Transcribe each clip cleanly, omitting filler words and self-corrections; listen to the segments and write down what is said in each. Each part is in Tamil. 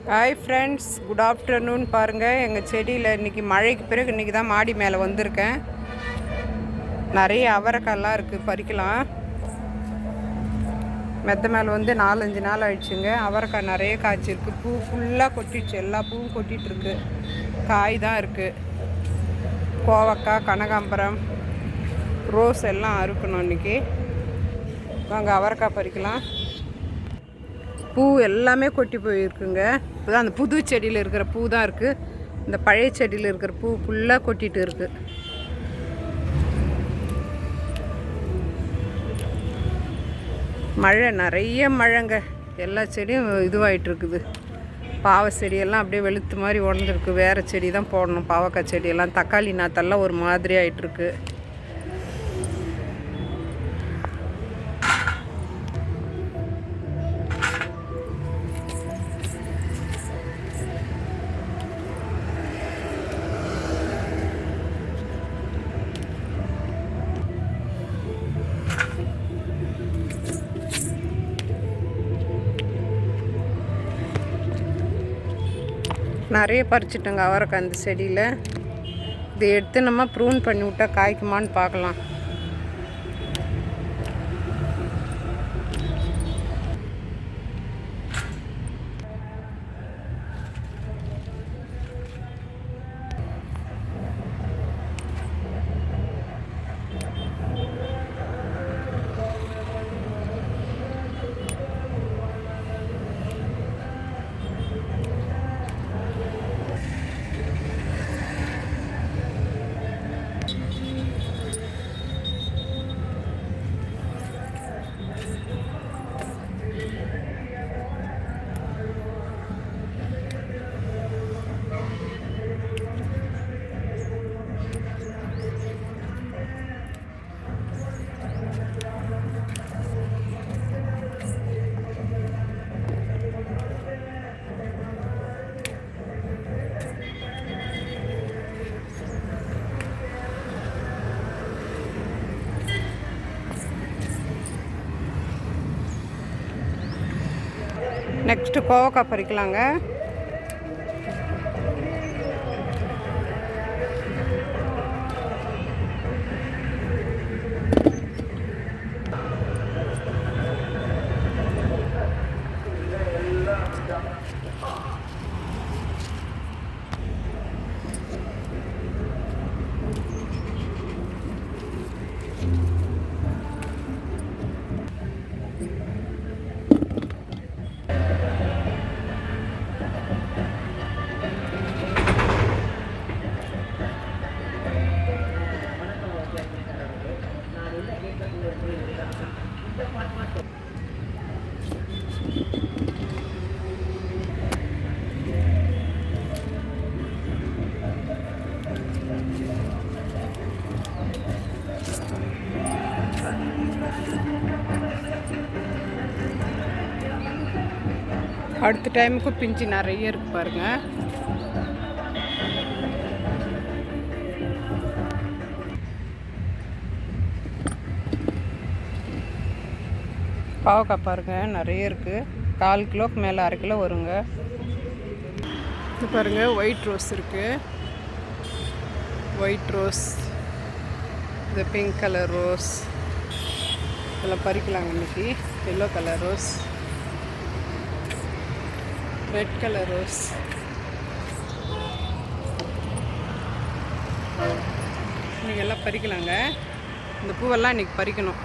Hi friends, good afternoon. பாருங்கள், எங்கள் செடியில் இன்றைக்கி மழைக்கு பிறகு இன்றைக்கி தான் மாடி மேலே வந்திருக்கேன். நிறைய அவரைக்காய்லாம் இருக்குது, பறிக்கலாம். மெத்த மேலே வந்து 4-5 நாள் ஆயிடுச்சுங்க. அவரைக்காய் நிறைய காய்ச்சிருக்கு. பூ ஃபுல்லாக கொட்டிடுச்சு, எல்லா பூவும் கொட்டிகிட்ருக்கு. காய் தான் இருக்குது. கோவக்காய், கனகாம்பரம், ரோஸ் எல்லாம் அறுக்கணும் இன்றைக்கி. வாங்க அவரைக்காய் பறிக்கலாம். பூ எல்லாமே கொட்டி போயிருக்குங்க. இப்போதான் அந்த புது செடியில் இருக்கிற பூ தான் இருக்குது. இந்த பழைய செடியில் இருக்கிற பூ ஃபுல்லாக கொட்டிகிட்டு இருக்குது. மழை, நிறைய மழைங்க. எல்லா செடியும் இதுவாகிட்டுருக்குது. பாவை செடியெல்லாம் அப்படியே வெளுத்து மாதிரி உடஞ்சிருக்கு. வேறு செடி தான் போடணும். பாவக்காய் செடியெல்லாம், தக்காளி நாத்தெல்லாம் ஒரு மாதிரி ஆகிட்டுருக்கு. நிறைய பறிச்சிட்டோங்க அவரைக்காய் அந்த செடியில். இதை எடுத்து நம்ம ப்ரூன் பண்ணி விட்டால் காய்க்குமான்னு பார்க்கலாம். நெக்ஸ்ட்டு கோவக்காய் பறிக்கலாங்க. அடுத்த டைமுக்கு பிஞ்சு நிறைய இருக்கு பாருங்க. பாவக்காய் பாருங்க, நிறைய இருக்கு. 1/4 கிலோக்கு மேலே 1/2 கிலோ வருங்க. இது பாருங்க, ஒயிட் ரோஸ் இருக்கு. ஒயிட் ரோஸ், இது பிங்க் கலர் ரோஸ், இதெல்லாம் பறிக்கலாங்க இன்னைக்கு. Yellow colour rose, red colour rose, இன்றைக்கி எல்லாம் பறிக்கலாங்க. இந்த பூவெல்லாம் இன்றைக்கி பறிக்கணும்.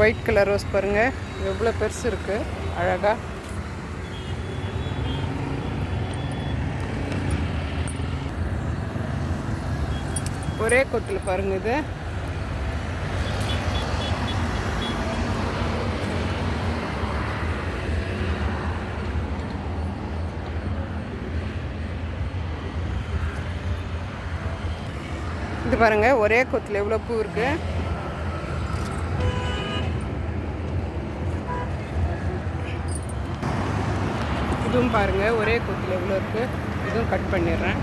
ஒயிட் கலர் ரோஸ் பாருங்கள், எவ்வளோ பெருசு இருக்குது, அழகாக. ஒரே கொத்தில் பாருங்கள். இது பாருங்கள், ஒரே கொத்தில் எவ்வளோ பூ இருக்குது. இதுவும் பாருங்கள் ஒரே கொத்தில் எவ்வளோ இருக்குது. இதுவும் கட் பண்ணிடுறேன்.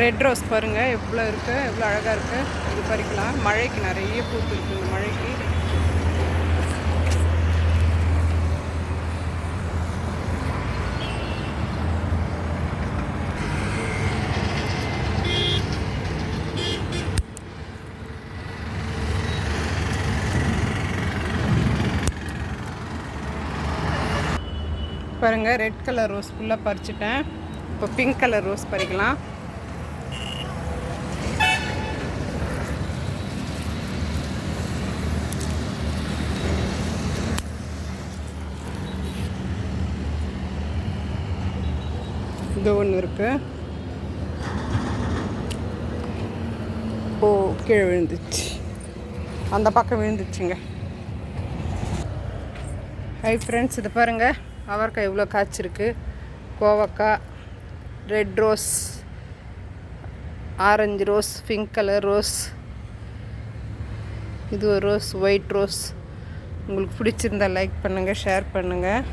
ரெட் ரோஸ் பாருங்கள் எவ்வளோ இருக்குது, எவ்வளோ அழகாக இருக்குது. இது பறிக்கலாம். மழைக்கு நிறைய பூத்து இருக்குது. இந்த மழைக்கு பாருங்கள். ரெட் கலர் ரோஸ் ஃபுல்லாக பறிச்சிட்டேன். இப்போ பிங்க் கலர் ரோஸ் பறிக்கலாம். இது ஒன்று இருக்குது. ஓ, கீழே விழுந்துச்சு. அந்த பக்கம் விழுந்துச்சுங்க. ஹை ஃப்ரெண்ட்ஸ், இது பாருங்கள். அவரைக்காய் எவ்வளோ காய்ச்சிருக்கு. கோவக்காய், red rose, orange rose, pink colour rose, இது ஒரு ரோஸ், ஒயிட் ரோஸ். உங்களுக்கு பிடிச்சிருந்தா லைக் பண்ணுங்கள், ஷேர் பண்ணுங்கள்.